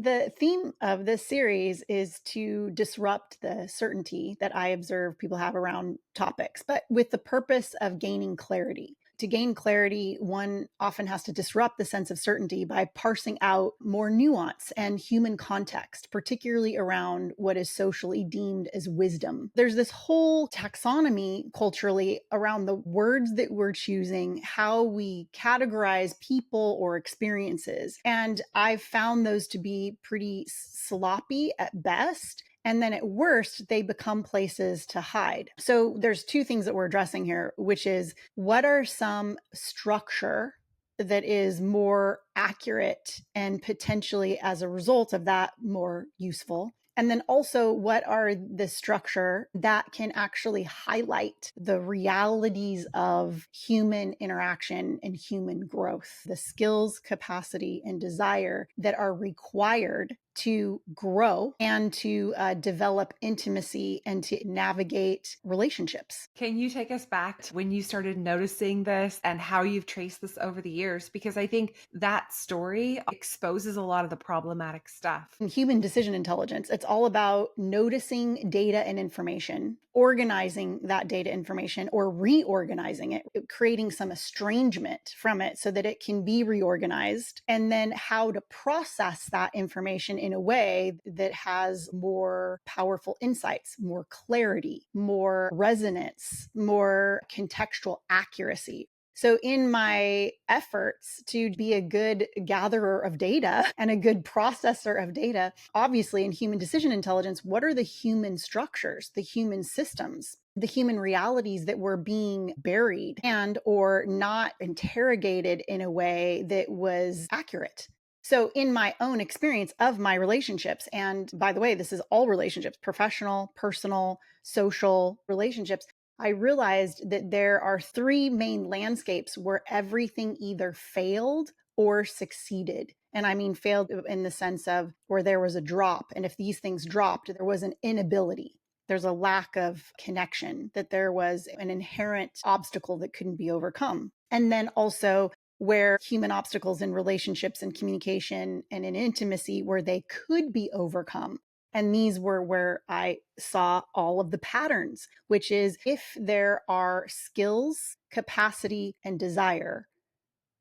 The theme of this series is to disrupt the certainty that I observe people have around topics, but with the purpose of gaining clarity. To gain clarity, one often has to disrupt the sense of certainty by parsing out more nuance and human context, particularly around what is socially deemed as wisdom. There's this whole taxonomy culturally around the words that we're choosing, how we categorize people or experiences. And I've found those to be pretty sloppy at best. And then at worst, they become places to hide. So there's two things that we're addressing here, which is what are some structure that is more accurate and potentially as a result of that more useful? And then also, what are the structure that can actually highlight the realities of human interaction and human growth, the skills, capacity, and desire that are required to grow and to develop intimacy and to navigate relationships. Can you take us back to when you started noticing this and how you've traced this over the years? Because I think that story exposes a lot of the problematic stuff. In human decision intelligence, it's all about noticing data and information, organizing that data information or reorganizing it, creating some estrangement from it so that it can be reorganized, and then how to process that information in a way that has more powerful insights, more clarity, more resonance, more contextual accuracy. So in my efforts to be a good gatherer of data and a good processor of data, obviously in human decision intelligence, what are the human structures, the human systems, the human realities that were being buried and or not interrogated in a way that was accurate? So in my own experience of my relationships, and by the way, this is all relationships, professional, personal, social relationships, I realized that there are three main landscapes where everything either failed or succeeded. And I mean failed in the sense of where there was a drop. And if these things dropped, there was an inability. There's a lack of connection, that there was an inherent obstacle that couldn't be overcome. And then also where human obstacles in relationships and communication and in intimacy, where they could be overcome. And these were where I saw all of the patterns, which is if there are skills, capacity, and desire,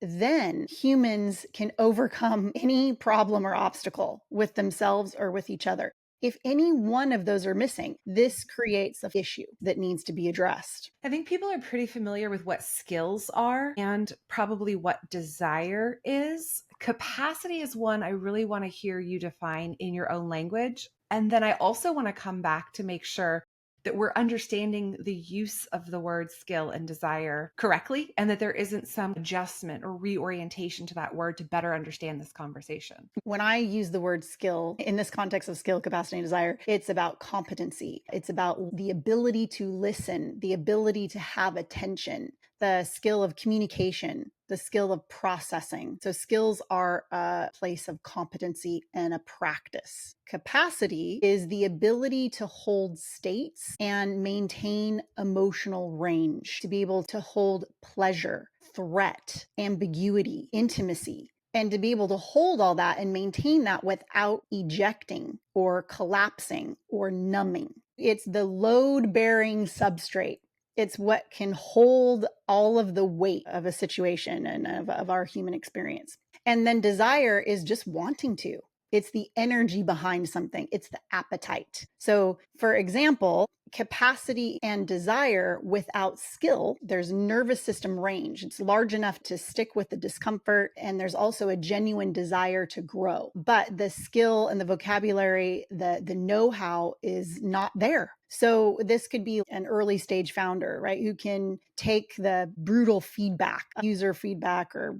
then humans can overcome any problem or obstacle with themselves or with each other. If any one of those are missing, this creates an issue that needs to be addressed. I think people are pretty familiar with what skills are and probably what desire is. Capacity is one I really want to hear you define in your own language. And then I also want to come back to make sure that we're understanding the use of the word skill and desire correctly, and that there isn't some adjustment or reorientation to that word to better understand this conversation. When I use the word skill in this context of skill, capacity, and desire, it's about competency. It's about the ability to listen, the ability to have attention, the skill of communication, the skill of processing. So skills are a place of competency and a practice. Capacity is the ability to hold states and maintain emotional range, to be able to hold pleasure, threat, ambiguity, intimacy, and to be able to hold all that and maintain that without ejecting or collapsing or numbing. It's the load-bearing substrate. It's what can hold all of the weight of a situation and of our human experience. And then desire is just wanting to. It's the energy behind something. It's the appetite. So, for example, capacity and desire without skill, there's nervous system range. It's large enough to stick with the discomfort. And there's also a genuine desire to grow. But the skill and the vocabulary, the know-how is not there. So this could be an early stage founder, right? Who can take the brutal feedback, user feedback or,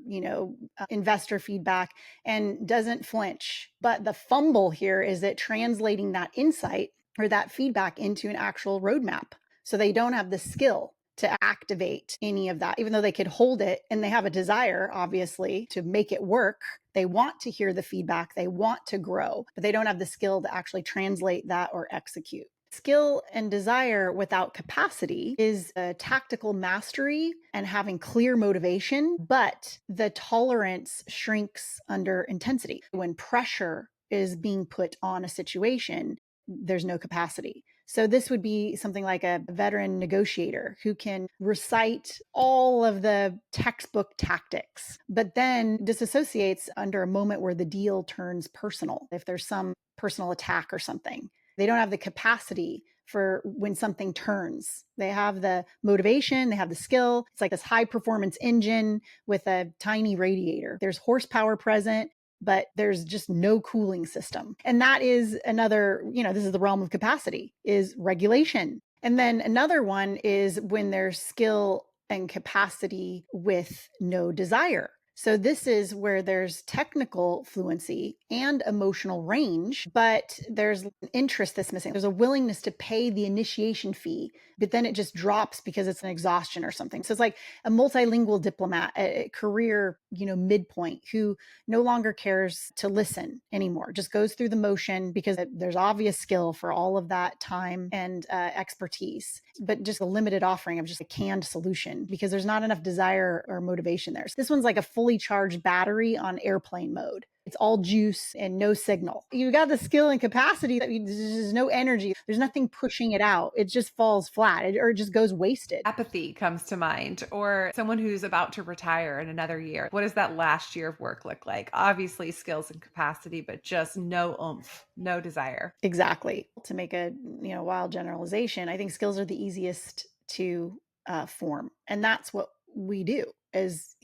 investor feedback and doesn't flinch. But the fumble here is that translating that insight or that feedback into an actual roadmap. So they don't have the skill to activate any of that, even though they could hold it and they have a desire, obviously, to make it work. They want to hear the feedback, they want to grow, but they don't have the skill to actually translate that or execute. Skill and desire without capacity is a tactical mastery and having clear motivation, but the tolerance shrinks under intensity. When pressure is being put on a situation, there's no capacity. So this would be something like a veteran negotiator who can recite all of the textbook tactics, but then disassociates under a moment where the deal turns personal. If there's some personal attack or something, they don't have the capacity for when something turns. They have the motivation, they have the skill. It's like this high performance engine with a tiny radiator. There's horsepower present, but there's just no cooling system. And that is another, this is the realm of capacity, is regulation. And then another one is when there's skill and capacity with no desire. So this is where there's technical fluency and emotional range, but there's an interest that's missing. There's a willingness to pay the initiation fee, but then it just drops because it's an exhaustion or something. So it's like a multilingual diplomat, a career, midpoint, who no longer cares to listen anymore, just goes through the motion because there's obvious skill for all of that time and expertise, but just a limited offering of just a canned solution because there's not enough desire or motivation there. So this one's like a fully charged battery on airplane mode. It's all juice and no signal. You got the skill and capacity, there's no energy. There's nothing pushing it out. It just falls flat or it just goes wasted. Apathy comes to mind, or someone who's about to retire in another year. What does that last year of work look like? Obviously, skills and capacity, but just no oomph, no desire. Exactly. To make a wild generalization, I think skills are the easiest to form, and that's what we do as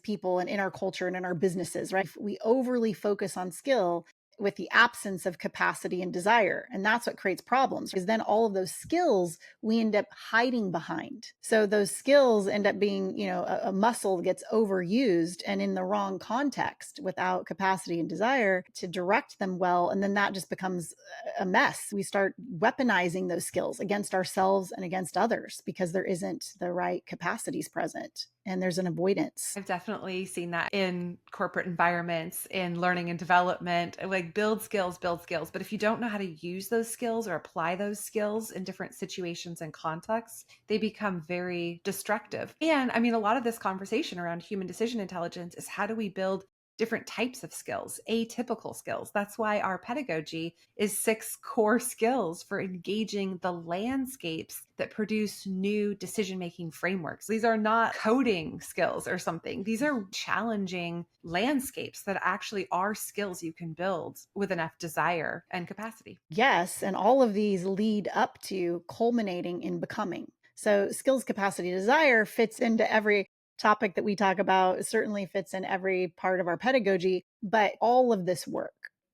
people and in our culture and in our businesses, right? If we overly focus on skill with the absence of capacity and desire. And that's what creates problems, because then all of those skills we end up hiding behind. So those skills end up being, a muscle gets overused and in the wrong context without capacity and desire to direct them well. And then that just becomes a mess. We start weaponizing those skills against ourselves and against others because there isn't the right capacities present and there's an avoidance. I've definitely seen that in corporate environments, in learning and development, like build skills, build skills. But if you don't know how to use those skills or apply those skills in different situations and contexts, they become very destructive. And I mean, a lot of this conversation around human decision intelligence is how do we build different types of skills, atypical skills. That's why our pedagogy is 6 core skills for engaging the landscapes that produce new decision-making frameworks. These are not coding skills or something. These are challenging landscapes that actually are skills you can build with enough desire and capacity. Yes, and all of these lead up to culminating in becoming. So skills, capacity, desire fits into every topic that we talk about. It certainly fits in every part of our pedagogy, but all of this work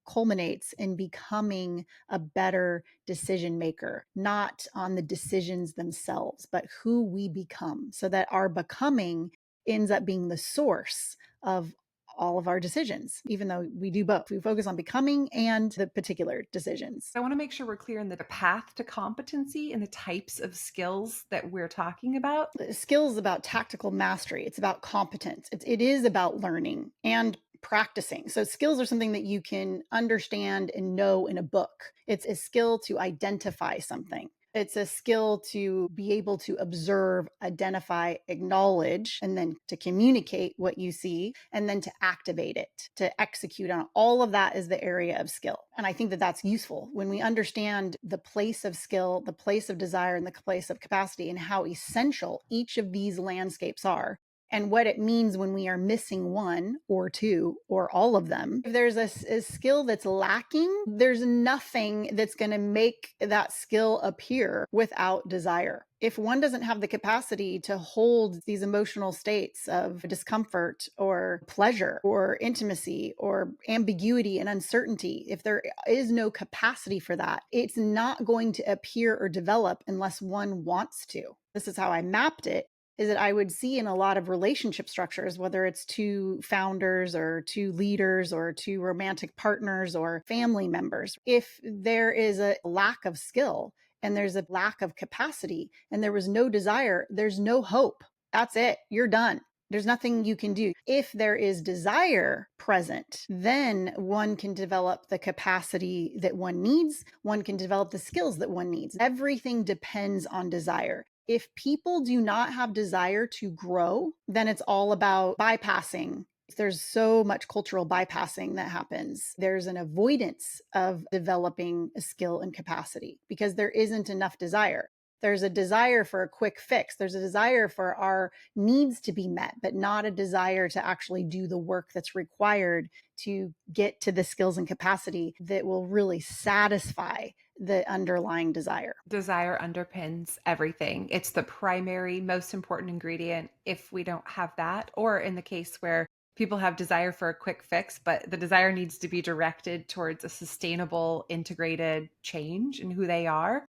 culminates in becoming a better decision maker, not on the decisions themselves, but who we become, so that our becoming ends up being the source of all of our decisions, even though we do both. We focus on becoming and the particular decisions. I want to make sure we're clear in the path to competency and the types of skills that we're talking about. Skills about tactical mastery. It's about competence. It is about learning and practicing. So skills are something that you can understand and know in a book. It's a skill to identify something. It's a skill to be able to observe, identify, acknowledge, and then to communicate what you see, and then to activate it, to execute on it. All of that is the area of skill. And I think that that's useful when we understand the place of skill, the place of desire, and the place of capacity, and how essential each of these landscapes are, and what it means when we are missing one or two or all of them. If there's a skill that's lacking, there's nothing that's going to make that skill appear without desire. If one doesn't have the capacity to hold these emotional states of discomfort or pleasure or intimacy or ambiguity and uncertainty, if there is no capacity for that, it's not going to appear or develop unless one wants to. This is how I mapped it, is that I would see in a lot of relationship structures, whether it's two founders or two leaders or two romantic partners or family members, if there is a lack of skill and there's a lack of capacity and there was no desire, there's no hope. That's it. You're done. There's nothing you can do. If there is desire present, then one can develop the capacity that one needs. One can develop the skills that one needs. Everything depends on desire. If people do not have desire to grow, then it's all about bypassing There's so much cultural bypassing that happens. There's an avoidance of developing a skill and capacity because there isn't enough desire. There's a desire for a quick fix. There's a desire for our needs to be met, but not a desire to actually do the work that's required to get to the skills and capacity that will really satisfy the underlying desire. Desire underpins everything. It's the primary, most important ingredient. If we don't have that, or in the case where people have desire for a quick fix, but the desire needs to be directed towards a sustainable, integrated change in who they are,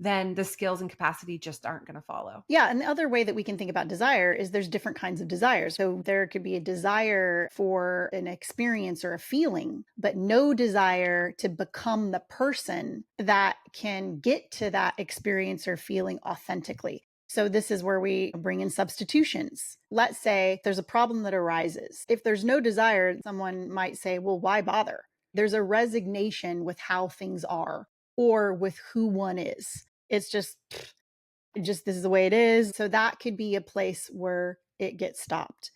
then the skills and capacity just aren't going to follow. Yeah, and the other way that we can think about desire is there's different kinds of desires. So there could be a desire for an experience or a feeling, but no desire to become the person that can get to that experience or feeling authentically. So this is where we bring in substitutions. Let's say there's a problem that arises. If there's no desire, someone might say, well, why bother? There's a resignation with how things are or with who one is. It's just this is the way it is. So that could be a place where it gets stopped.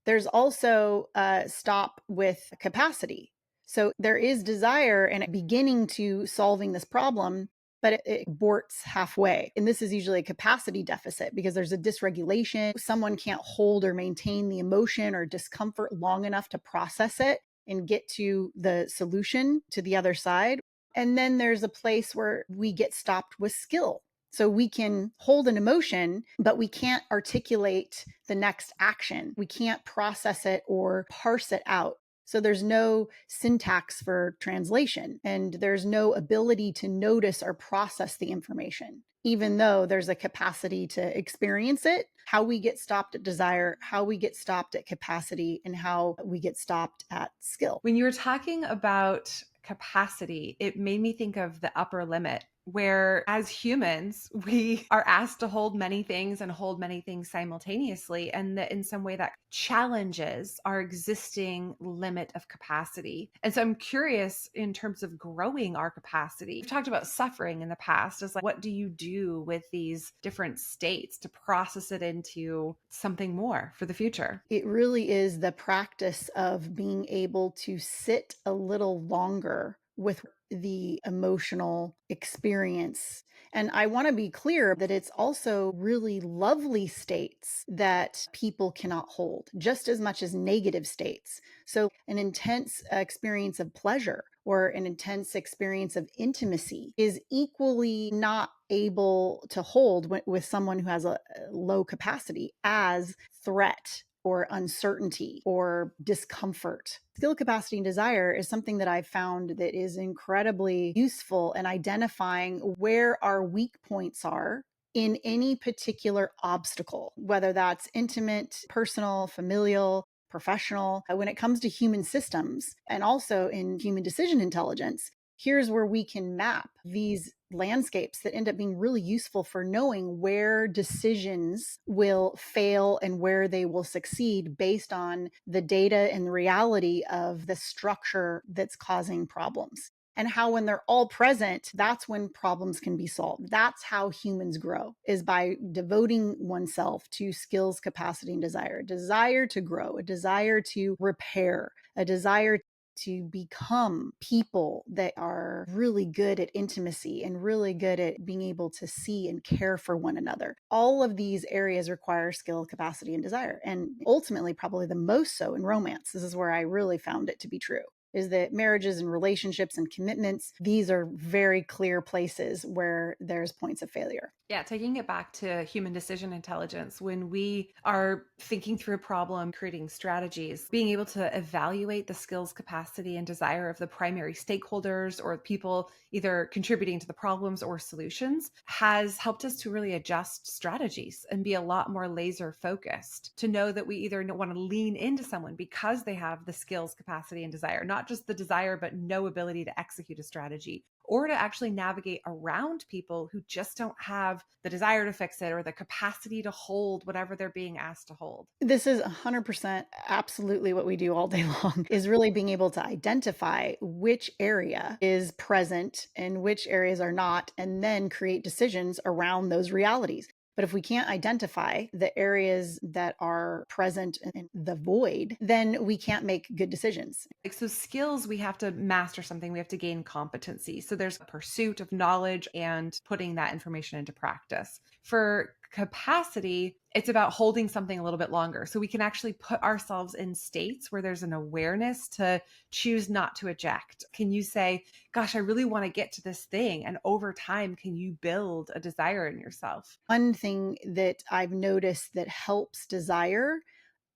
There's also a stop with capacity. So there is desire and a beginning to solving this problem, but it aborts halfway. And this is usually a capacity deficit because there's a dysregulation. Someone can't hold or maintain the emotion or discomfort long enough to process it and get to the solution to the other side. And then there's a place where we get stopped with skill. So we can hold an emotion, but we can't articulate the next action. We can't process it or parse it out. So there's no syntax for translation and there's no ability to notice or process the information, even though there's a capacity to experience it. How we get stopped at desire, how we get stopped at capacity, and how we get stopped at skill. When you were talking about capacity, it made me think of the upper limit, where as humans, we are asked to hold many things and hold many things simultaneously. And that in some way that challenges our existing limit of capacity. And so I'm curious in terms of growing our capacity. We've talked about suffering in the past. It's like, what do you do with these different states to process it into something more for the future? It really is the practice of being able to sit a little longer with the emotional experience. And I want to be clear that it's also really lovely states that people cannot hold just as much as negative states. So, an intense experience of pleasure or an intense experience of intimacy is equally not able to hold with someone who has a low capacity as threat or uncertainty or discomfort. Skill, capacity, and desire is something that I've found that is incredibly useful in identifying where our weak points are in any particular obstacle, whether that's intimate, personal, familial, professional. When it comes to human systems and also in human decision intelligence, here's where we can map these landscapes that end up being really useful for knowing where decisions will fail and where they will succeed based on the data and the reality of the structure that's causing problems. And how, when they're all present, that's when problems can be solved. That's how humans grow, is by devoting oneself to skills, capacity, and desire. A desire to grow, a desire to repair, a desire to become people that are really good at intimacy and really good at being able to see and care for one another. All of these areas require skill, capacity, and desire. And ultimately, probably the most so in romance. This is where I really found it to be true. Is that marriages and relationships and commitments, these are very clear places where there's points of failure. Yeah, taking it back to human decision intelligence, when we are thinking through a problem, creating strategies, being able to evaluate the skills, capacity, and desire of the primary stakeholders or people either contributing to the problems or solutions has helped us to really adjust strategies and be a lot more laser focused, to know that we either want to lean into someone because they have the skills, capacity, and desire, not just the desire, but no ability to execute a strategy, or to actually navigate around people who just don't have the desire to fix it or the capacity to hold whatever they're being asked to hold. This is 100% absolutely what we do all day long, is really being able to identify which area is present and which areas are not, and then create decisions around those realities. But if we can't identify the areas that are present in the void, then we can't make good decisions. Like, so skills, we have to master something, we have to gain competency. So there's a pursuit of knowledge and putting that information into practice. For capacity, it's about holding something a little bit longer. So we can actually put ourselves in states where there's an awareness to choose not to eject. Can you say, gosh, I really want to get to this thing? And over time, can you build a desire in yourself? One thing that I've noticed that helps desire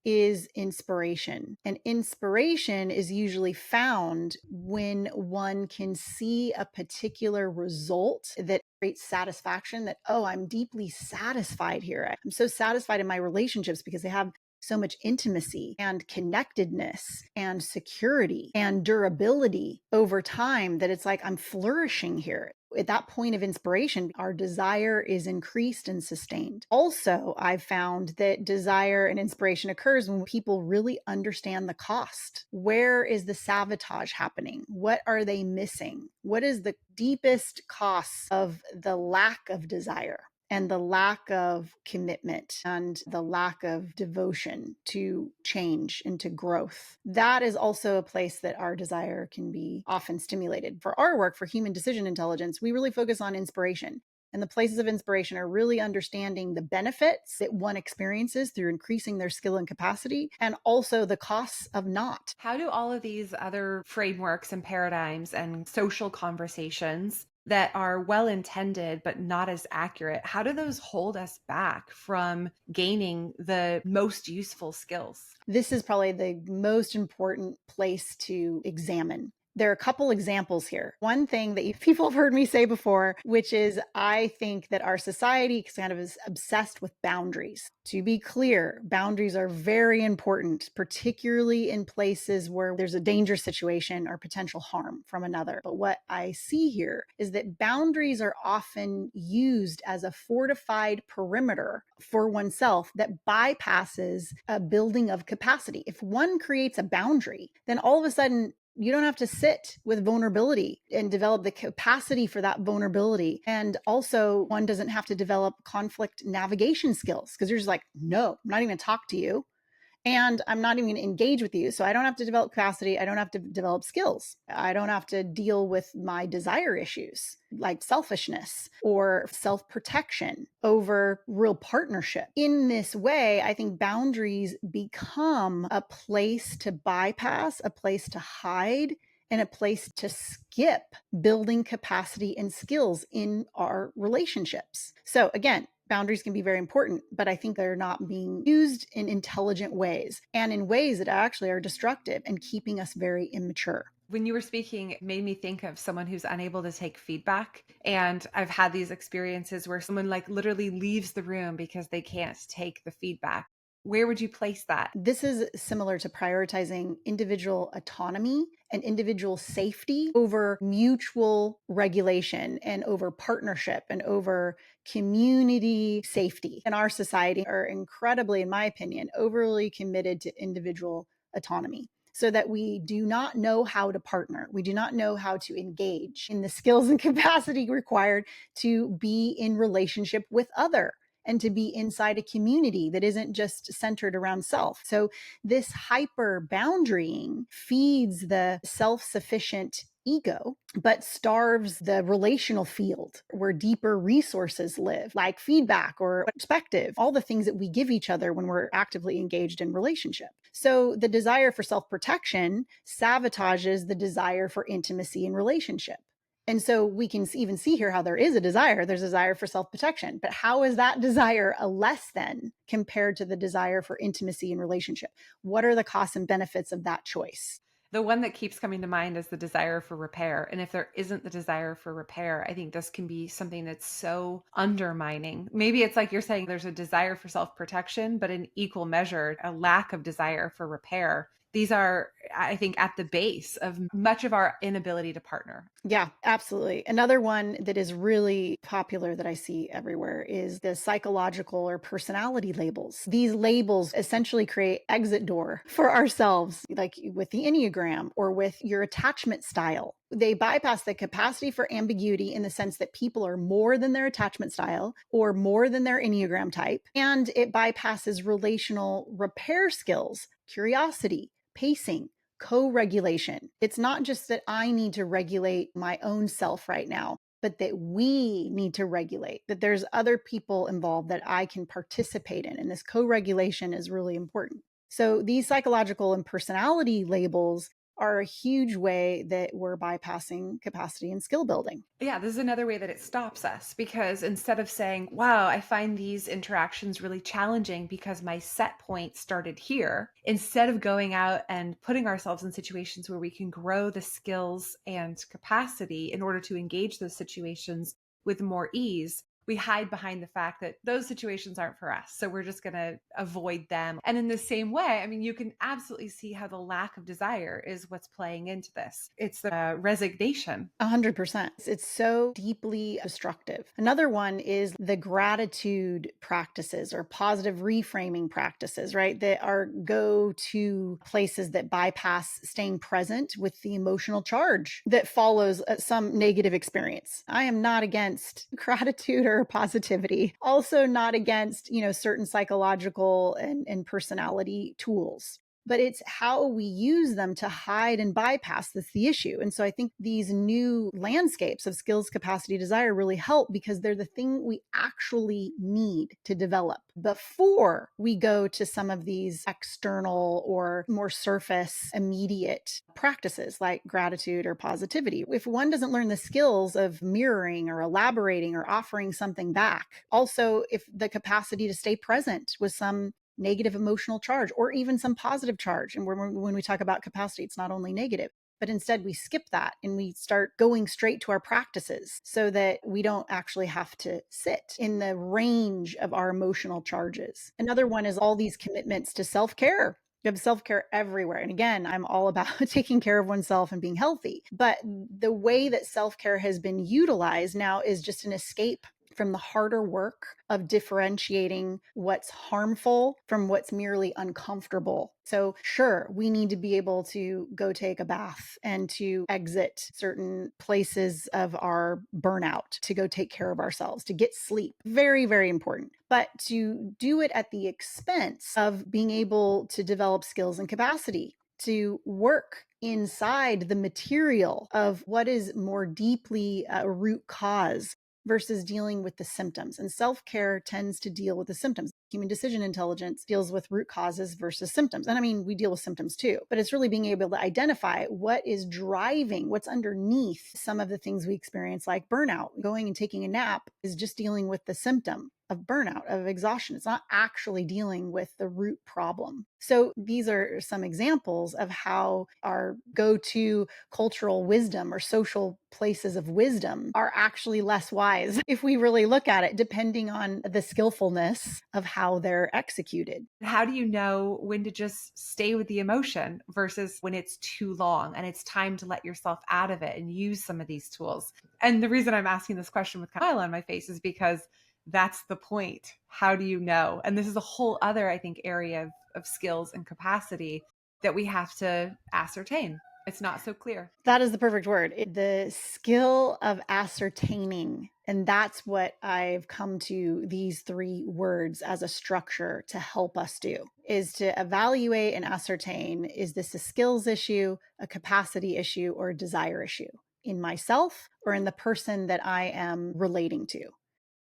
is inspiration. And inspiration is usually found when one can see a particular result that creates satisfaction that, oh, I'm deeply satisfied here. I'm so satisfied in my relationships because they have so much intimacy and connectedness and security and durability over time that it's like I'm flourishing here. At that point of inspiration, our desire is increased and sustained. Also, I've found that desire and inspiration occurs when people really understand the cost. Where is the sabotage happening? What are they missing? What is the deepest cost of the lack of desire? And the lack of commitment and the lack of devotion to change and to growth. That is also a place that our desire can be often stimulated. For our work, for human decision intelligence, we really focus on inspiration. And the places of inspiration are really understanding the benefits that one experiences through increasing their skill and capacity, and also the costs of not. How do all of these other frameworks and paradigms and social conversations that are well intended but not as accurate, how do those hold us back from gaining the most useful skills? This is probably the most important place to examine. There are a couple examples here. One thing that people have heard me say before, which is I think that our society kind of is obsessed with boundaries. To be clear, boundaries are very important, particularly in places where there's a dangerous situation or potential harm from another. But what I see here is that boundaries are often used as a fortified perimeter for oneself that bypasses a building of capacity. If one creates a boundary, then all of a sudden you don't have to sit with vulnerability and develop the capacity for that vulnerability. And also, one doesn't have to develop conflict navigation skills because you're just like, no, I'm not even going to talk to you. And I'm not even going to engage with you. So I don't have to develop capacity. I don't have to develop skills. I don't have to deal with my desire issues like selfishness or self protection over real partnership. In this way, I think boundaries become a place to bypass, a place to hide, and a place to skip building capacity and skills in our relationships. So, again, boundaries can be very important, but I think they're not being used in intelligent ways and in ways that actually are destructive and keeping us very immature. When you were speaking, it made me think of someone who's unable to take feedback. And I've had these experiences where someone like literally leaves the room because they can't take the feedback. Where would you place that? This is similar to prioritizing individual autonomy and individual safety over mutual regulation and over partnership and over community safety. In our society are incredibly, in my opinion, overly committed to individual autonomy, so that we do not know how to partner. We do not know how to engage in the skills and capacity required to be in relationship with other and to be inside a community that isn't just centered around self. So this hyper boundarying feeds the self-sufficient ego, but starves the relational field where deeper resources live, like feedback or perspective, all the things that we give each other when we're actively engaged in relationship. So the desire for self-protection sabotages the desire for intimacy and relationship. And so we can even see here how there is a desire. There's a desire for self-protection. But how is that desire a less than compared to the desire for intimacy and relationship? What are the costs and benefits of that choice? The one that keeps coming to mind is the desire for repair. And if there isn't the desire for repair, I think this can be something that's so undermining. Maybe it's like you're saying there's a desire for self protection, but in equal measure, a lack of desire for repair. These are I think, at the base of much of our inability to partner. Yeah, absolutely. Another one that is really popular that I see everywhere is the psychological or personality labels. These labels essentially create exit door for ourselves, like with the Enneagram or with your attachment style. They bypass the capacity for ambiguity in the sense that people are more than their attachment style or more than their Enneagram type. And it bypasses relational repair skills, curiosity, pacing, co-regulation. It's not just that I need to regulate my own self right now, but that we need to regulate, that there's other people involved that I can participate in. And this co-regulation is really important. So these psychological and personality labels are a huge way that we're bypassing capacity and skill building. Yeah, this is another way that it stops us, because instead of saying, wow, I find these interactions really challenging because my set point started here, instead of going out and putting ourselves in situations where we can grow the skills and capacity in order to engage those situations with more ease, we hide behind the fact that those situations aren't for us. So we're just going to avoid them. And in the same way, I mean, you can absolutely see how the lack of desire is what's playing into this. It's the resignation. 100%. It's so deeply destructive. Another one is the gratitude practices or positive reframing practices, right? That are go to places that bypass staying present with the emotional charge that follows some negative experience. I am not against gratitude or positivity. Also not against, certain psychological and personality tools, but it's how we use them to hide and bypass that's the issue. And so I think these new landscapes of skills, capacity, desire really help because they're the thing we actually need to develop before we go to some of these external or more surface immediate practices like gratitude or positivity. If one doesn't learn the skills of mirroring or elaborating or offering something back, also if the capacity to stay present with some negative emotional charge or even some positive charge. And when we talk about capacity, it's not only negative, but instead we skip that and we start going straight to our practices so that we don't actually have to sit in the range of our emotional charges. Another one is all these commitments to self-care. You have self-care everywhere. And again, I'm all about taking care of oneself and being healthy. But the way that self-care has been utilized now is just an escape from the harder work of differentiating what's harmful from what's merely uncomfortable. So, sure, we need to be able to go take a bath and to exit certain places of our burnout, to go take care of ourselves, to get sleep. Very, very important. But to do it at the expense of being able to develop skills and capacity, to work inside the material of what is more deeply a root cause versus dealing with the symptoms. And self-care tends to deal with the symptoms. Human decision intelligence deals with root causes versus symptoms. And I mean, we deal with symptoms too, but it's really being able to identify what is driving, what's underneath some of the things we experience, like burnout. Going and taking a nap is just dealing with the symptom of burnout, of exhaustion. It's not actually dealing with the root problem. So these are some examples of how our go-to cultural wisdom or social places of wisdom are actually less wise if we really look at it, depending on the skillfulness of how they're executed. How do you know when to just stay with the emotion versus when it's too long and it's time to let yourself out of it and use some of these tools? And the reason I'm asking this question with Kyle on my face is because that's the point. How do you know? And this is a whole other, I think, area of skills and capacity that we have to ascertain. It's not so clear. That is the perfect word. The skill of ascertaining. And that's what I've come to these three words as a structure to help us do, is to evaluate and ascertain, is this a skills issue, a capacity issue, or a desire issue in myself or in the person that I am relating to?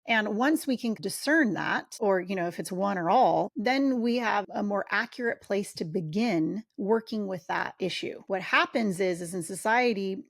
And once we can discern that, or, if it's one or all, then we have a more accurate place to begin working with that issue. What happens is in society,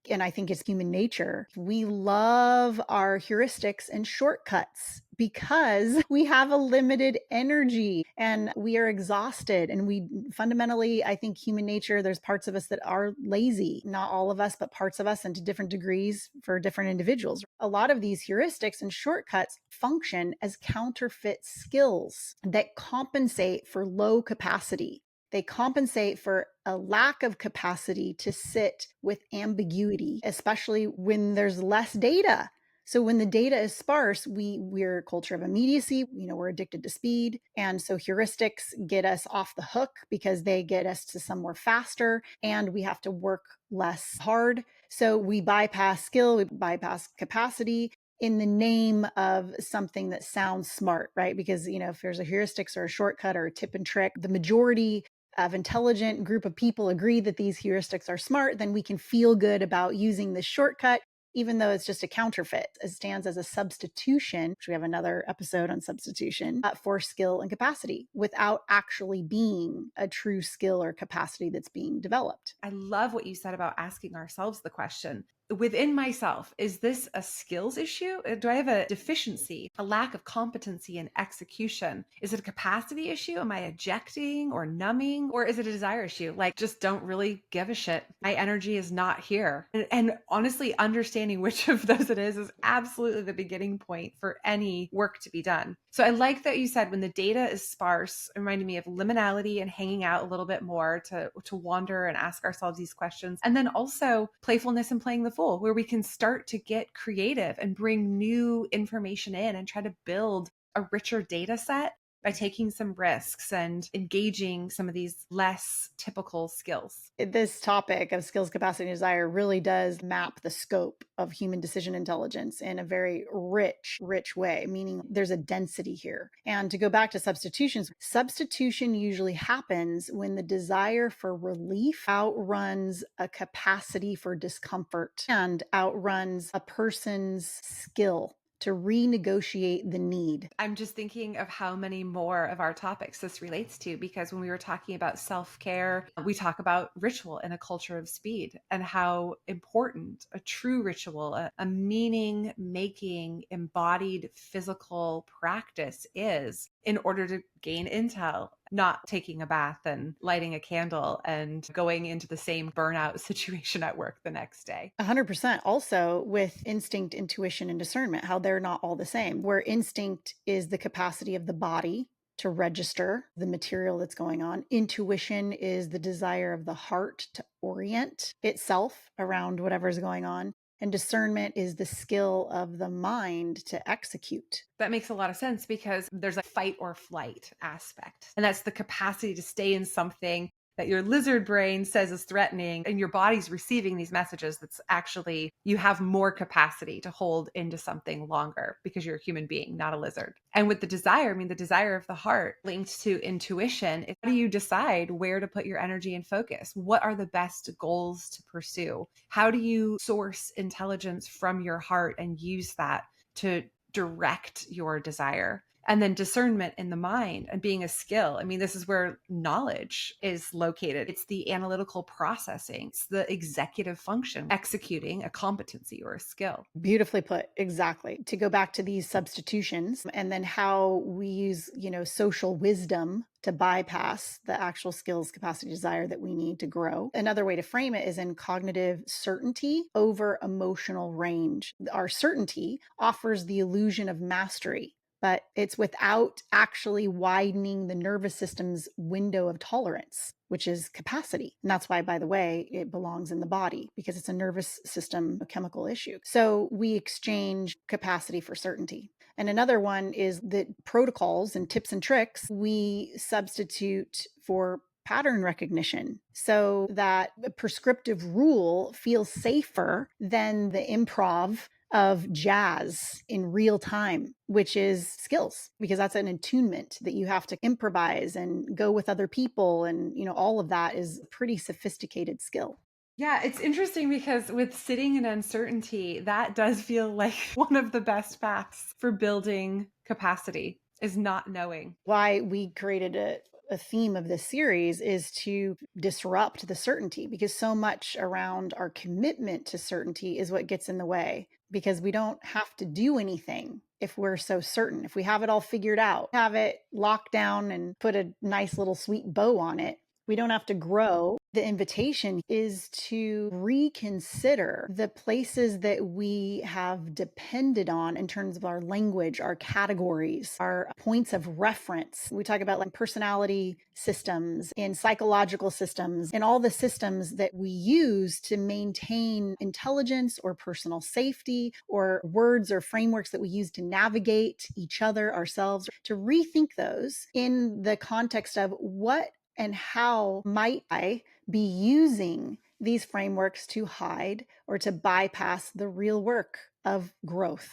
and I think it's human nature, we love our heuristics and shortcuts because we have a limited energy and we are exhausted. And we fundamentally, I think human nature, there's parts of us that are lazy, not all of us, but parts of us, and to different degrees for different individuals. A lot of these heuristics and shortcuts function as counterfeit skills that compensate for low capacity. They compensate for a lack of capacity to sit with ambiguity, especially when there's less data. So when the data is sparse, we're a culture of immediacy, we're addicted to speed. And so heuristics get us off the hook because they get us to somewhere faster and we have to work less hard. So we bypass skill, we bypass capacity in the name of something that sounds smart, right? Because, if there's a heuristics or a shortcut or a tip and trick, the majority of intelligent group of people agree that these heuristics are smart, then we can feel good about using this shortcut, even though it's just a counterfeit. It stands as a substitution, which we have another episode on substitution, for skill and capacity without actually being a true skill or capacity that's being developed. I love what you said about asking ourselves the question within myself, is this a skills issue? Do I have a deficiency, a lack of competency in execution? Is it a capacity issue? Am I ejecting or numbing? Or is it a desire issue? Like, just don't really give a shit. My energy is not here. And honestly, understanding which of those it is absolutely the beginning point for any work to be done. So I like that you said when the data is sparse, it reminded me of liminality and hanging out a little bit more to wander and ask ourselves these questions. And then also playfulness and playing the fool, where we can start to get creative and bring new information in and try to build a richer data set by taking some risks and engaging some of these less typical skills. This topic of skills, capacity, and desire really does map the scope of human decision intelligence in a very rich way, meaning there's a density here. And to go back to substitutions, substitution usually happens when the desire for relief outruns a capacity for discomfort and outruns a person's skill to renegotiate the need. I'm just thinking of how many more of our topics this relates to, because when we were talking about self-care, we talk about ritual in a culture of speed and how important a true ritual, a meaning making, embodied physical practice is in order to gain intel, not taking a bath and lighting a candle and going into the same burnout situation at work the next day. 100%. Also, with instinct, intuition, and discernment, how they're not all the same. Where instinct is the capacity of the body to register the material that's going on, intuition is the desire of the heart to orient itself around whatever's going on. And discernment is the skill of the mind to execute. That makes a lot of sense because there's a fight or flight aspect. And that's the capacity to stay in something that your lizard brain says is threatening and your body's receiving these messages. That's actually, you have more capacity to hold into something longer because you're a human being, not a lizard. And with the desire, the desire of the heart linked to intuition, how do you decide where to put your energy and focus? What are the best goals to pursue? How do you source intelligence from your heart and use that to direct your desire? And then discernment in the mind and being a skill. This is where knowledge is located. It's the analytical processing, it's the executive function, executing a competency or a skill. Beautifully put. Exactly. To go back to these substitutions and then how we use, social wisdom to bypass the actual skills, capacity, desire that we need to grow. Another way to frame it is in cognitive certainty over emotional range. Our certainty offers the illusion of mastery, but it's without actually widening the nervous system's window of tolerance, which is capacity. And that's why, by the way, it belongs in the body because it's a nervous system chemical issue. So we exchange capacity for certainty. And another one is that protocols and tips and tricks we substitute for pattern recognition so that a prescriptive rule feels safer than the improv of jazz in real time, which is skills, because that's an attunement that you have to improvise and go with other people. And, all of that is pretty sophisticated skill. Yeah, it's interesting because with sitting in uncertainty, that does feel like one of the best paths for building capacity is not knowing. Why we created a theme of this series is to disrupt the certainty, because so much around our commitment to certainty is what gets in the way, because we don't have to do anything if we're so certain. If we have it all figured out, have it locked down and put a nice little sweet bow on it, we don't have to grow. The invitation is to reconsider the places that we have depended on in terms of our language, our categories, our points of reference. We talk about like personality systems and psychological systems and all the systems that we use to maintain intelligence or personal safety, or words or frameworks that we use to navigate each other, ourselves, to rethink those in the context of what and how might I be using these frameworks to hide or to bypass the real work of growth.